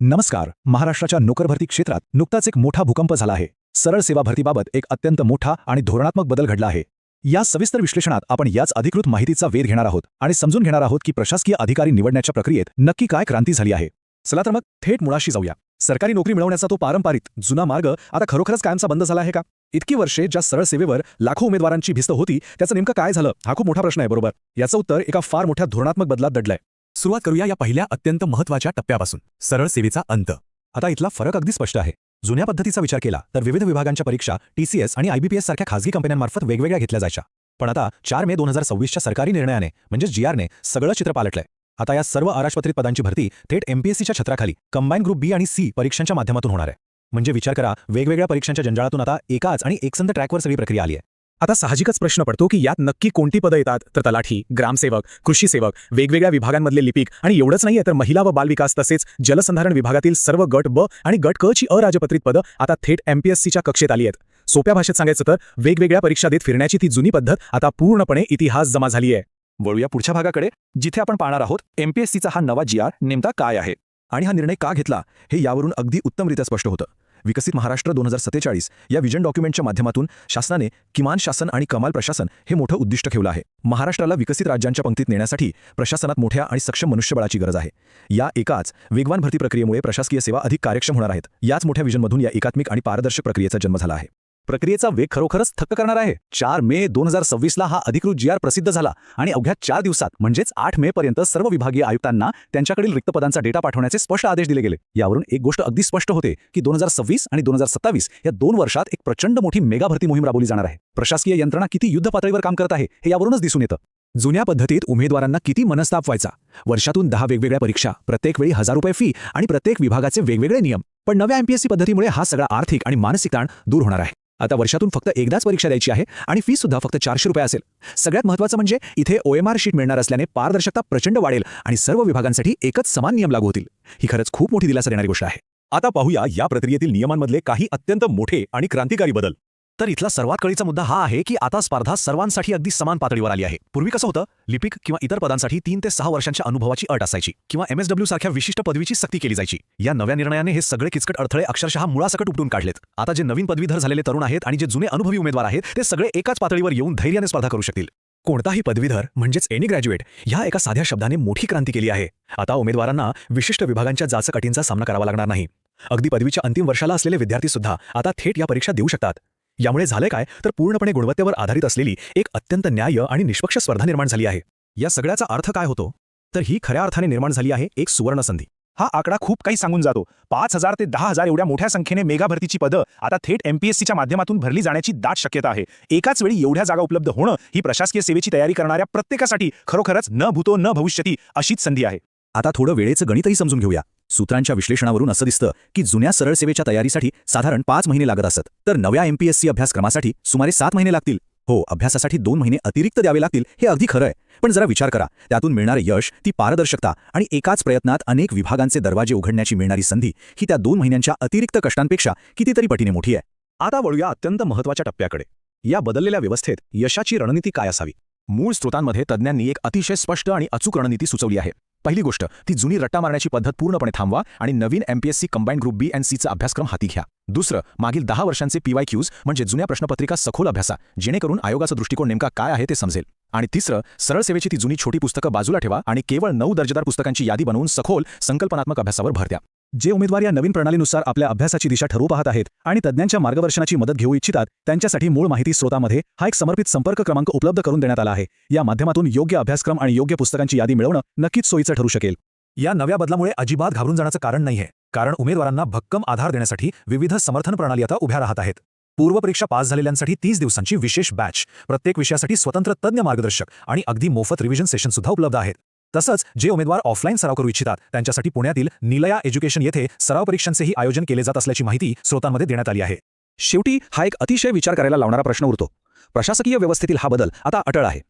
नमस्कार. महाराष्ट्राच्या नोकर भरती क्षेत्रात नुकताच एक मोठा भूकंप झाला आहे. सरळ सेवा भरतीबाबत एक अत्यंत मोठा आणि धोरणात्मक बदल घडला आहे. या सविस्तर विश्लेषणात आपण याच अधिकृत माहितीचा वेध घेणार आहोत आणि समजून घेणार आहोत की प्रशासकीय अधिकारी निवडण्याच्या प्रक्रियेत नक्की काय क्रांती झाली आहे. चला तर मग थेट मुळाशी जाऊया. सरकारी नोकरी मिळवण्याचा तो पारंपरिक जुना मार्ग आता खरोखरच कायमचा बंद झाला आहे का? इतकी वर्षे ज्या सरळ सेवेवर लाखो उमेदवारांची भिस्त होती त्याचं नेमकं काय झालं, हा खूप मोठा प्रश्न आहे, बरोबर? याचं उत्तर एका फार मोठ्या धोरणात्मक बदलात दडलंय. सुरुवात करूया या पहिल्या अत्यंत महत्त्वाच्या टप्प्यापासून, सरळ सेवेचा अंत. आता इथला फरक अगदी स्पष्ट आहे. जुन्या पद्धतीचा विचार केला तर विविध विभागांच्या परीक्षा TCS आणि IBPS सारख्या खासगी कंपन्यांमार्फत वेगवेगळ्या घेतल्या जायच्या. पण आता 4 मे 2026च्या सरकारी निर्णयाने म्हणजे GRने सगळं चित्र पालटलंय. आता या सर्व अराजपत्रित पदांची भरती थेट MPSCच्या छत्राखाली कंबाईन ग्रुप B आणि C परीक्षांच्या माध्यमातून होणार आहे. म्हणजे विचार करा, वेगवेगळ्या परीक्षांच्या जंजाळातून आता एकाच आणि एकसंध ट्रॅकवर सगळी प्रक्रिया आली आहे. आता साहजिकच प्रश्न पडतो की यात नक्की कोणती पदं येतात? तर तलाठी, ग्रामसेवक, कृषी सेवक, वेगवेगळ्या विभागांमधले लिपिक आणि एवढंच नाहीये तर महिला व बालविकास तसेच जलसंधारण विभागातील सर्व गट ब आणि गट क ची अराजपत्रित पदं आता थेट MPSCच्या कक्षेत आली आहेत. सोप्या भाषेत सांगायचं तर वेगवेगळ्या परीक्षा देत फिरण्याची ती जुनी पद्धत आता पूर्णपणे इतिहास जमा झाली आहे. वळूया पुढच्या भागाकडे, जिथे आपण पाहणार आहोत MPSCचा हा नवा GR नेमका काय आहे आणि हा निर्णय का घेतला हे यावरून अगदी उत्तमरित्या स्पष्ट होतं. विकसित महाराष्ट्र 2047 या विजन डॉक्युमेंटच्या माध्यमातून शासनाने किमान शासन आणि कमाल प्रशासन हे मोठं उद्दिष्ट ठेवलं आहे. महाराष्ट्राला विकसित राज्यांच्या पंक्तीत नेण्यासाठी प्रशासनात मोठ्या आणि सक्षम मनुष्यबळाची गरज आहे. या एकाच वेगवान भरती प्रक्रियेमुळे प्रशासकीय सेवा अधिक कार्यक्षम होणार आहेत. याच मोठ्या विजनमधून या एकात्मिक आणि पारदर्शक प्रक्रियेचा जन्म झाला आहे. प्रक्रियेचा वेग खरोखरच थक्क करणार आहे. 4 मे 2026ला हा अधिकृत GR प्रसिद्ध झाला आणि अवघ्या 4 दिवसात म्हणजेच 8 मे पर्यंत सर्व विभागीय आयुक्तांना त्यांच्याकडील रिक्त पदांचा डेटा पाठवण्याचे स्पष्ट आदेश दिले गेले. यावरून एक गोष्ट अगदी स्पष्ट होते की 2026 आणि 2027 या 2 वर्षात एक प्रचंड मोठी मेगा भरती मोहीम राबवली जाणार आहे. प्रशासकीय यंत्रणा किती युद्ध पातळीवर काम करत आहे हे यावरूनच दिसून येतं. जुन्या पद्धतीत उमेदवारांना किती मनस्ताप व्हायचा. वर्षातून 10 वेगवेगळ्या परीक्षा, प्रत्येक वेळी ₹1000 फी आणि प्रत्येक विभागाचे वेगवेगळे नियम. पण नव्या MPSC पद्धतीमुळे हा सगळा आर्थिक आणि मानसिक ताण दूर होणार आहे. आता वर्षातून फक्त एकदाच परीक्षा द्यायची आहे आणि फी सुद्धा फक्त ₹400 असेल. सगळ्यात महत्त्वाचं म्हणजे इथे OMR शीट मिळणार असल्याने पारदर्शकता प्रचंड वाढेल आणि सर्व विभागांसाठी एकच समान नियम लागू होतील. ही खरंच खूप मोठी दिलासा देणारी गोष्ट आहे. आता पाहूया या प्रक्रियेतील नियमांमधले काही अत्यंत मोठे आणि क्रांतिकारी बदल. तर इथला सर्वात कळीचा मुद्दा हा आहे की आता स्पर्धा सर्वांसाठी अगदी समान पातळीवर आली आहे. पूर्वी कसं होतं, लिपिक किंवा इतर पदांसाठी 3 ते 6 वर्षांच्या अनुभवाची अट असायची किंवा MSW सारख्या विशिष्ट पदवीची सक्ती केली जायची. या नव्या निर्णयाने हे सगळे किचकट अडथळे अक्षरशः मुळासकट उपटून काढलेत. आता जे नवीन पदवीधर झालेले तरुण आहेत आणि जे जुने अनुभवी उमेदवार आहेत ते सगळे एकाच पातळीवर येऊन धैर्याने स्पर्धा करू शकतील. कोणताही पदवीधर म्हणजेच एनी ग्रॅज्युएट ह्या एका साध्या शब्दाने मोठी क्रांती केली आहे. आता उमेदवारांना विशिष्ट विभागांच्या जाचक अटींचा सामना करावा लागणार नाही. अगदी पदवीच्या अंतिम वर्षाला असलेले विद्यार्थी सुद्धा आता थेट या परीक्षा देऊ शकतात. यामुळे झाले काय तर पूर्णपणे गुणवत्तेवर आधारित असलेली एक अत्यंत न्याय्य आणि निष्पक्ष स्पर्धा निर्माण झाली आहे. या सगळ्याचा अर्थ काय होतो तर ही खऱ्या अर्थाने निर्माण झाली आहे एक सुवर्ण संधी. हा आकडा खूप काही सांगून जातो. 5000 ते 10000 एवढ्या मोठ्या संख्येने मेगा भरतीची पदं आता थेट MPSCच्या माध्यमातून भरली जाण्याची दाट शक्यता आहे. एकाच वेळी एवढ्या जागा उपलब्ध होणं ही प्रशासकीय सेवेची तयारी करणाऱ्या प्रत्येकासाठी खरोखरच न भूतो न भविष्यती अशीच संधी आहे. आता थोडं वेळेचं गणितही समजून घेऊया. सूत्रांच्या विश्लेषणावरून असं दिसतं की जुन्या सरळ सेवेच्या तयारीसाठी साधारण 5 महिने लागत असत, तर नव्या MPSC अभ्यासक्रमासाठी सुमारे 7 महिने लागतील. हो, अभ्यासासाठी 2 महिने अतिरिक्त द्यावे लागतील, हे अगदी खरं आहे. पण जरा विचार करा, त्यातून मिळणारे यश, ती पारदर्शकता आणि एकाच प्रयत्नात अनेक विभागांचे दरवाजे उघडण्याची मिळणारी संधी ही त्या 2 महिन्यांच्या अतिरिक्त कष्टांपेक्षा कितीतरी पटीने मोठी आहे. आता वळूया अत्यंत महत्त्वाच्या टप्प्याकडे. या बदललेल्या व्यवस्थेत यशाची रणनीती काय असावी? मूळ स्रोतांमध्ये तज्ज्ञांनी एक अतिशय स्पष्ट आणि अचूक रणनीती सुचवली आहे. पहिली गोष्ट, ती जुनी रट्टा मारण्याची पद्धत पूर्णपणे थांबवा आणि नवीन MPSC कंबाईन ग्रुप B आणि C चा अभ्यासक्रम हाती घ्या. दुसरं, मागील 10 वर्षांचे PYQs म्हणजे जुन्या प्रश्नपत्रिका सखोल अभ्यासा, जेणेकरून आयोगाचा दृष्टिकोन नेमका काय आहे ते समजेल. आणि तिसरं, सरळ सेवेची ती जुनी छोटी पुस्तकं बाजूला ठेवा आणि केवळ 9 दर्जेदार पुस्तकांची यादी बनवून सखोल संकल्पनात्मक अभ्यासावर भर द्या. जे उमेदवार या नवीन प्रणालीनुसार आपल्या अभ्यासाची दिशा ठरवू पाहत आहेत आणि तज्ज्ञांच्या मार्गदर्शनाची मदत घेऊ इच्छितात, त्यांच्यासाठी मूळ माहिती स्रोतामध्ये हा एक समर्पित संपर्क क्रमांक उपलब्ध करून देण्यात आला आहे. या माध्यमातून योग्य अभ्यासक्रम आणि योग्य पुस्तकांची यादी मिळवणं नक्कीच सोयीचं ठरू शकेल. या नव्या बदलामुळे अजिबात घाबरून जाण्याचं कारण नाहीये, कारण उमेदवारांना भक्कम आधार देण्यासाठी विविध समर्थन प्रणाली आता उभ्या राहत आहेत. पूर्वपरीक्षा पास झालेल्यांसाठी 30 दिवसांची विशेष बॅच, प्रत्येक विषयासाठी स्वतंत्र तज्ज्ञ मार्गदर्शक आणि अगदी मोफत रिव्हिजन सेशन सुद्धा उपलब्ध आहेत. तसंच जे उमेदवार ऑफलाईन सराव करू इच्छितात त्यांच्यासाठी पुण्यातील निलया एज्युकेशन येथे सराव परीक्षांचेही आयोजन केले जात असल्याची माहिती स्रोतांमध्ये देण्यात आली आहे. शेवटी हा एक अतिशय विचार करायला लावणारा प्रश्न उरतो. प्रशासकीय व्यवस्थेतील हा बदल आता अटळ आहे.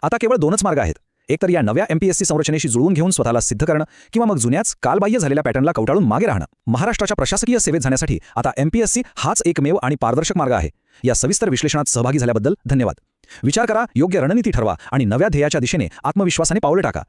आता केवळ 2च मार्ग आहेत. एकतर या नव्या MPSC संरचनेशी जुळवून घेऊन स्वतःला सिद्ध करणं किंवा मग जुन्याच कालबाह्य झालेल्या पॅटर्नला कवटाळून मागे राहणं. महाराष्ट्राच्या प्रशासकीय सेवेत जाण्यासाठी आता MPSC हाच एकमेव आणि पारदर्शक मार्ग आहे. या सविस्तर विश्लेषणात सहभागी झाल्याबद्दल धन्यवाद. विचार करा, योग्य रणनीती ठरवा आणि नव्या ध्येयाच्या दिशेने आत्मविश्वासाने पावले टाका.